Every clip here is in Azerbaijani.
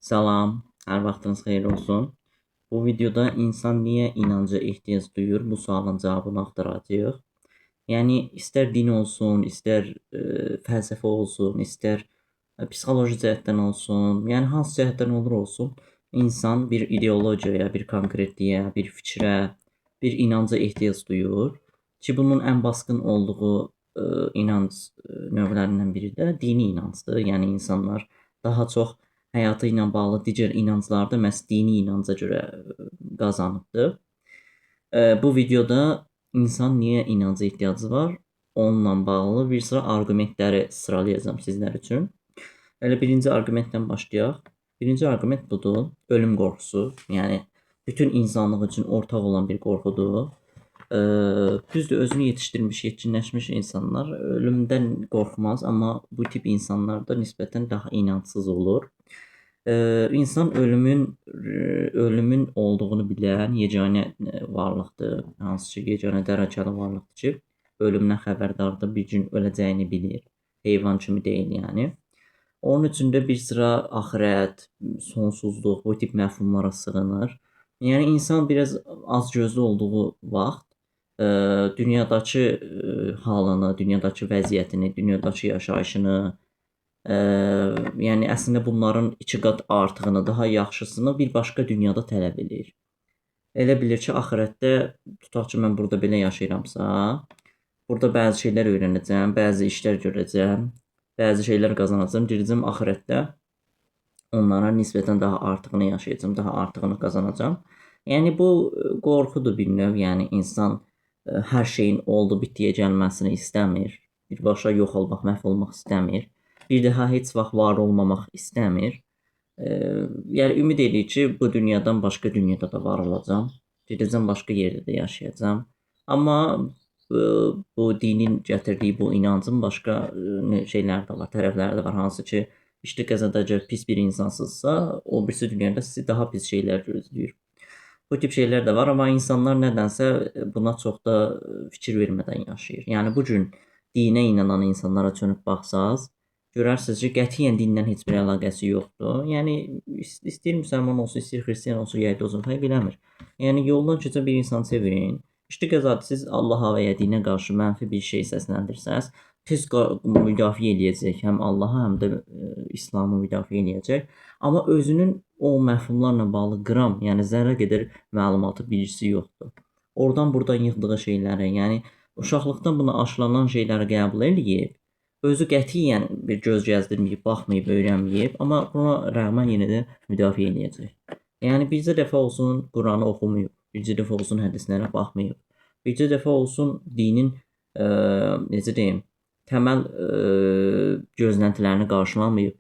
Salam, hər vaxtınız xeyir olsun. Bu videoda insan niyə inanca ehtiyac duyur? Bu sualın cavabını axtaracağıq. Yəni istər din olsun, istər fəlsəfə olsun, istər psixoloji cəhətdən olsun, yəni hansı cəhətdən olur olsun, insan bir ideologiyaya, bir konkretliyə, bir fikrə, bir inanca ehtiyac duyur ki, bunun ən basqın olduğu inanc növlərindən biri də dini inancdır. Yəni insanlar daha çox həyatı ilə bağlı digər inanclarda məhz dini inanca görə qazanıbdır. Bu videoda insan niyə inanca ehtiyacı var? Onunla bağlı bir sıra arqumentləri sıralayacağam sizlər üçün. Elə birinci arqumentdən başlayaq. Birinci arqument budur. Ölüm qorxusu. Yəni bütün insanlıq üçün ortaq olan bir qorxudur. Düzdür, özünü yetişdirmiş, yetkinləşmiş insanlar ölümdən qorxmaz, amma bu tip insanlar da nisbətən daha inancsız olur. İnsan ölümün olduğunu bilən yeganə varlıqdır. Hansı ki, yeganə dərəcəli varlıqdır ki, ölümdən xəbərdardır, bir gün öləcəyini bilir. Heyvan kimi deyil yəni. Onun üçün də bir sıra axirət, sonsuzluq, bu tip məfhumlara sığınır. Yəni insan biraz azgözlü olduğu vaxt dünyadakı halını, dünyadakı vəziyyətini, dünyadakı yaşayışını, yəni əslində bunların 2 qat artığını, daha yaxşısını bir başqa dünyada tələb edir. Elə bilir ki, axirətdə tutaq ki, mən burada belə yaşayıramsa, burada bəzi şeylər öyrənəcəm, bəzi işlər görəcəm, bəzi şeylər qazanacağam, girəcəm axirətdə onlara nisbətən daha artığını yaşayacağam, daha artığını qazanacağam. Yəni bu qorxudur bir növ, yəni insan hər şeyin oldu bitdiyə gəlməsini istəmir. Birbaşa yox olmaq, məhv olmaq istəmir. Bir daha heç vaxt var olmamaq istəmir. Yəni ümid edir ki, bu dünyadan başqa dünyada da var olacağam. Gedəcəm başqa yerdə də yaşayacağam. Amma bu dinin gətirdiyi bu inancın başqa şeyləri də var, tərəfləri də var. Hansı ki, işte qəzədəcə pis bir insansızsa, o birisi dünyada sizi daha pis şeylər gözləyir. Bu tip şeylər də var, amma insanlar nədənsə buna çox da fikir vermədən yaşayır. Yəni bu gün dinə inanan insanlara çönüb baxsaz, görərsiniz ki, qətiyyən dindən heç bir əlaqəsi yoxdur. Yəni istəyir müsəlman olsun, istəyir xristian olsun, yəhudi olsun, fərq eləmir. Yəni yoldan keçən bir insan sevirin. İşte qəzadır, siz Allaha və ya dinə qarşı mənfi bir şey səsləndirsəz, tez müdafiə eləyəcək, həm Allaha, həm də İslamı müdafiə eləyəcək. Amma özünün o məfhumlarla bağlı qram, yəni zərrə qədər məlumatı, bilgisi yoxdur. Oradan buradan yığdığı şeyləri, yəni uşaqlıqdan buna aşılanan şeyləri qəbul eləyib, özü qətiyyən bir göz gəzdirməyib, baxmayıb, öyrənməyib, amma buna rəğmən yenə də müdafiə eləyəcək. Yəni bircə dəfə olsun Quranı oxumayıb, bircə dəfə olsun hədislərə baxmayıb, bircə dəfə olsun dinin necə deyim, təməl gözləntilərini qarşılamayıb.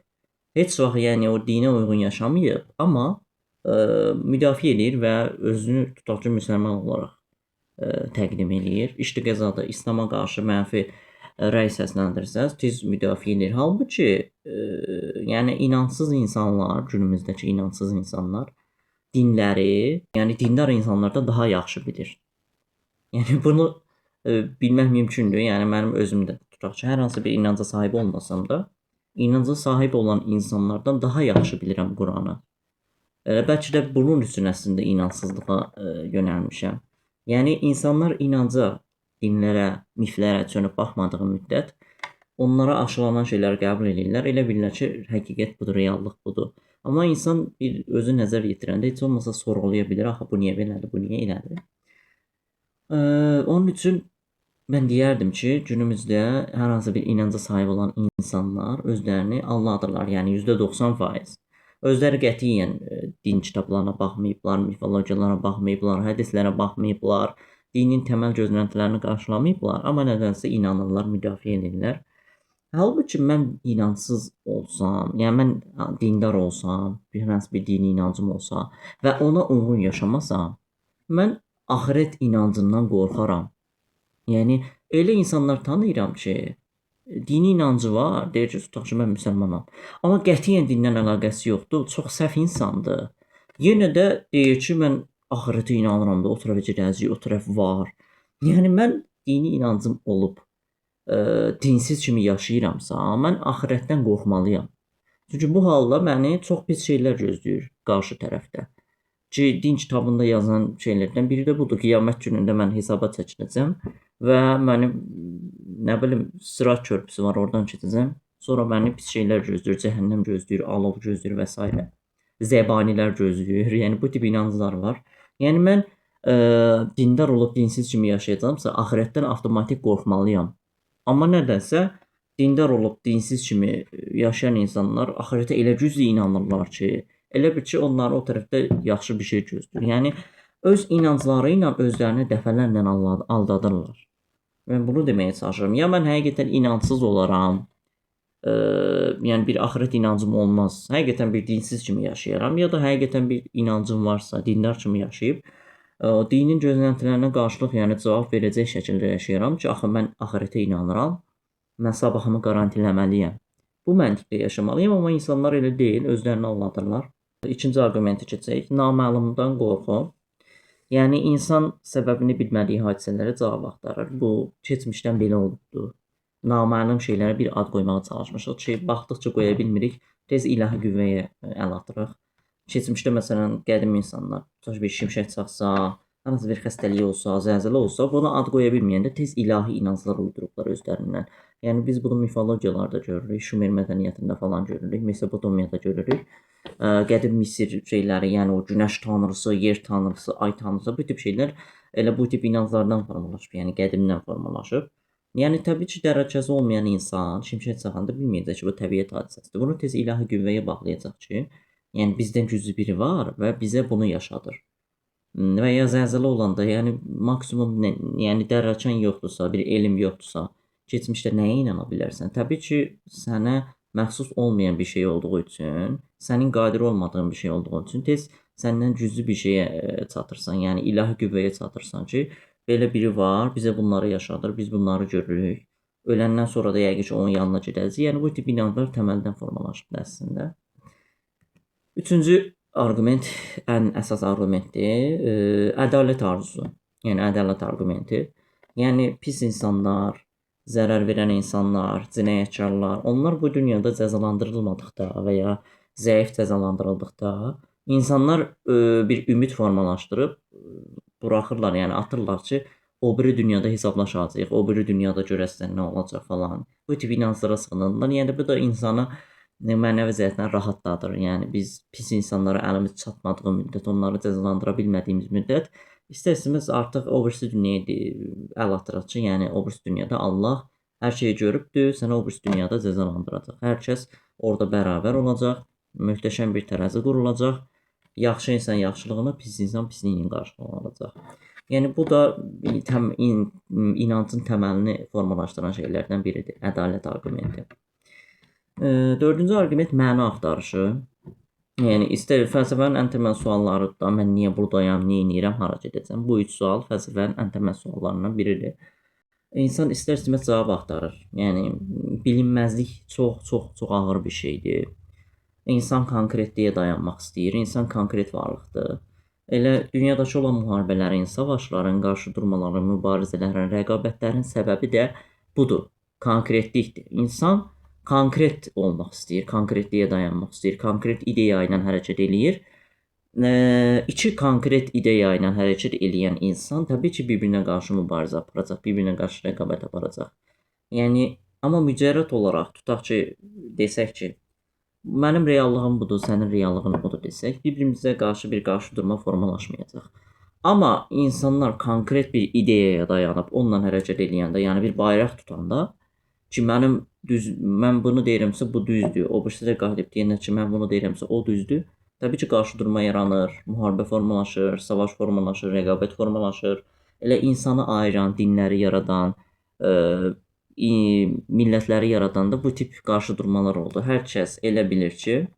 Heç vaxt yəni o dinə uyğun yaşamayıb, amma müdafiə edir və özünü tutaq ki, müsəlman olaraq təqdim eləyir. İşte qəzada İslama qarşı mənfi rəy səsləndirsəz, tez müdafiə edir. Halbuki yəni inancsız insanlar, günümüzdəki inancsız insanlar dinləri, yəni dindar insanlardan daha yaxşı bilir. Yəni bunu bilmək mümkündür. Yəni mənim özümdə tutaq ki, hər hansı bir inanca sahib olmasam da, inanca sahib olan insanlardan daha yaxşı bilirəm Quranı. Bəlkə də bunun üçün əslində inancsızlığa yönəlmişəm. Yəni insanlar inanca, dinlərə, miflərə çönüb baxmadığı müddət onlara aşılanan şeyləri qəbul edirlər. Elə bilirlər ki, həqiqət budur, reallıq budur. Amma insan bir özü nəzər yetirəndə heç olmasa sorğulaya bilir, axı bu niyə belədir, bu niyə elədir? Onun üçün mən deyərdim ki, günümüzdə hər hansı bir inanca sahib olan insanlar özlərini Allah'dırlar, yəni %90%. Özləri qətiyyən din kitablarına baxmayıblar, mifologiyalara baxmayıblar, hədislərə baxmayıblar, dinin təməl gözləntilərini qarşılamayıblar, amma nədənsə inanırlar, müdafiə edirlər. Halbuki mən inancsız olsam, yəni mən dindar olsam, hansı bir dini inancım olsa və ona uyğun yaşamasam, mən axirət inancından qorxaram. Yəni elə insanlar tanıyıram ki, dini inancı var, deyir ki, tutaq ki, mən müsəlmanam. Amma qətiyyən dindən əlaqəsi yoxdur, çox səhv insandır. Yenə də deyir ki, mən axirətə inanıram da, o tərəfə gedəcək, o tərəf var. Yəni mən dini inancım olub dinsiz kimi yaşayıramsa, mən axirətdən qorxmalıyam. Çünki bu halda məni çox pis şeylər gözləyir qarşı tərəfdə. Ki, din kitabında yazan şeylərdən biri də budur. Qiyamət günündə mən hesaba çəkiləcəm və mənim nə bilim Sırat körpüsü var, oradan keçəcəm. Sonra məni pis şeylər gözləyir, cəhənnəm gözləyir, alov gözləyir və s. Zəbanilər gözləyir. Yəni bu tip inanclar var. Yəni mən dindar olub dinsiz kimi yaşayacağamsa, axirətdən avtomatik qorxmalıyam. Amma nədənsə dindar olub dinsiz kimi yaşayan insanlar axirətə elə güclü inanırlar ki, elə bil ki, onları o tərəfdə yaxşı bir şey gözləyir. Yəni öz inancları ilə özlərini dəfələrlə aldadırlar. Mən bunu deməyə çalışıram. Ya mən həqiqətən inancsız olaram, yəni bir axirət inancım olmaz. Həqiqətən bir dinsiz kimi yaşayaram ya da həqiqətən bir inancım varsa, dindar kimi yaşayıb dinin gözləntilərinə qarşılıq, yəni cavab verəcək şəkildə yaşayıram ki, axı mən axirətə inanıram. Mən sabahımı qarantiləməliyəm. Bu məntiqdə yaşamalıyam, amma insanlar elə deyil, özlərini aldadırlar. İkinci arqumenti keçək. Naməlumdan qorxu. Yəni insan səbəbini bilmədiyi hadisələrə cavab axtarır. Bu keçmişdən belə olubdu. Naməlum şeylərə bir ad qoymağa çalışmışıq ki, baxdıqca qoya bilmirik, tez ilahi qüvvəyə əl atırıq. Keçmişdə məsələn qədim insanlar, tutaq bir şimşək çaxsa, hansı bir xəstəlik olsa, zəlzələ olsa, buna ad qoya bilməyəndə tez ilahi inanclar uydurublar özlərindən. Yəni biz bunu mifologiyalarda görürük, Şumer mədəniyyətində falan görürük, Mesopotamiyada görürük. Qədim Misir şeyləri, yəni o günəş tanrısı, yer tanrısı, ay tanrısı, bu tip şeylər elə bu tip inanclardan formalaşıb, yəni qədimdən formalaşıb. Yəni təbii ki, dərəcəsi olmayan insan şimşək çaxanda bilməyəcək ki, bu təbiət hadisəsidir. Bunu tez ilahi qüvvəyə bağlayacaq ki, yəni bizdən güclü biri var və bizə bunu yaşadır. Və ya zəlzələ olanda, yəni maksimum yəni dərrəkan yoxdursa, bir elm yoxdursa, keçmişdə nəyə inana bilərsən? Təbii ki, sənə məxsus olmayan bir şey olduğu üçün, sənin qadir olmadığın bir şey olduğu üçün tez səndən güclü bir şeyə çatırsan, yəni ilahi qüvvəyə çatırsan ki, belə biri var, bizə bunları yaşadır, biz bunları görürük. Öləndən sonra da yəqin ki, onun yanına gedəcəyik. Yəni bu tip inanclar təməldən formalaşıb əslində. Üçüncü arqument, ən əsas arqumentdir, ədalət arzusu. Yəni ədalət arqumenti. Yəni pis insanlar, zərər verən insanlar, cinayətkarlar, onlar bu dünyada cəzalandırılmadıqda və ya zəif cəzalandırıldıqda insanlar bir ümid formalaşdırıb buraxırlar, yəni atırlar ki, o biri dünyada hesablaşacağıq, o biri dünyada görəsən nə olacaq falan. Bu tip inanclara sığınırlar. Yəni bu da insanı mənəvi cəhətdən rahatladır. Yəni biz pis insanlara əlimiz çatmadığı müddət, onları cəzalandıra bilmədiyimiz müddət İstər-istəməz artıq o birisi dünyaya əl atırıq ki, yəni o birisi dünyada Allah hər şeyi görübdür, səni o birisi dünyada cəzalandıracaq. Hər kəs orada bərabər olacaq, möhtəşəm bir tərəzi qurulacaq. Yaxşı insan yaxşılığına, pis insan pisliyinin qarşılığını alacaq. Yəni bu da inancın təməlini formalaşdıran şeylərdən biridir, ədalət arqumenti. Dördüncü arqument məna axtarışı. Yəni istər fəlsəfənin ən təməl suallarıdır da, mən niyə burdayam, nə edirəm, hara gedəcəm? Bu üç sual fəlsəfənin ən təməl suallarından biridir. İnsan istər-istəməz cavab axtarır. Yəni bilinməzlik çox ağır bir şeydir. İnsan konkretliyə dayanmaq istəyir. İnsan konkret varlıqdır. Elə dünyadakı olan müharibələrin, savaşların, qarşı durmaların, mübarizələrin, rəqabətlərin səbəbi də budur. Konkretlikdir. İnsan konkret olmaq istəyir, konkretliyə dayanmaq istəyir, konkret ideya ilə hərəkət eləyir. İki konkret ideya ilə hərəkət eləyən insan təbii ki, bir-birinə qarşı mübarizə aparacaq, bir-birinə qarşı rəqabət aparacaq. Yəni, amma mücərrəd olaraq tutaq ki, desək ki, mənim reallığım budur, sənin reallığın budur desək, bir-birimizə qarşı bir qarşıdurma formalaşmayacaq. Amma insanlar konkret bir ideyaya dayanıb onunla hərəkət eləyəndə, yəni bir bayraq tutanda ki, mən bunu deyirəmsə bu düzdür, o birisi də qalib deyəndə ki, mən bunu deyirəmsə o düzdür. Təbii ki, qarşıdurma yaranır, müharibə formalaşır, savaş formalaşır, rəqabət formalaşır. Elə insanı ayıran, dinləri yaradan, millətləri yaradan da bu tip qarşıdurmalar oldu. Hər kəs elə bilir ki,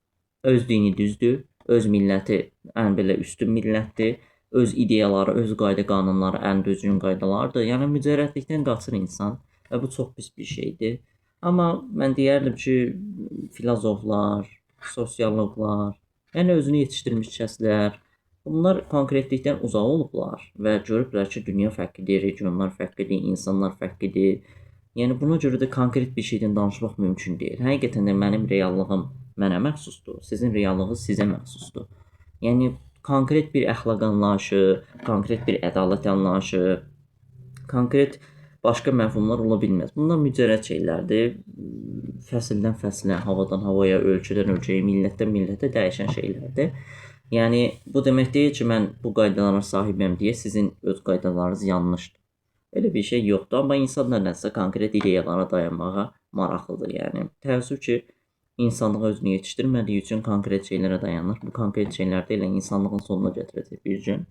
öz dini düzdür, öz milləti ən belə üstün millətdir, öz ideyaları, öz qayda qanunları ən düzgün qaydalardır. Yəni mücərrədlikdən qaçır insan və bu çox pis bir şeydir. Amma mən deyərdim ki, filozoflar, sosioloqlar, yəni özünü yetişdirmiş kəslər, bunlar konkretlikdən uzaq olublar və görüblər ki, dünya fərqlidir, regionlar fərqlidir, insanlar fərqlidir. Yəni buna görə də konkret bir şeydən danışmaq mümkün deyil. Həqiqətən də mənim reallığım mənə məxsusdur. Sizin reallığınız sizə məxsusdur. Yəni konkret bir əxlaq anlayışı, konkret bir ədalət anlayışı, konkret başqa məfhumlar ola bilməz. Bunlar mücərrəd şeylərdir. Fəsildən fəsilə, havadan havaya, ölkədən ölkəyə, millətdən millətə dəyişən şeylərdir. Yəni bu demək deyil ki, mən bu qaydalara sahibəm deyə sizin öz qaydalarınız yanlışdır. Elə bir şey yoxdur, amma insanlar nəsə konkret ideyalara dayanmağa maraqlıdır. Yəni təəssüf ki, insanlıq özünü yetişdirmədiyi üçün konkret şeylərə dayanır. Bu konkret şeylər də elə insanlığın sonuna gətirəcək bir gün.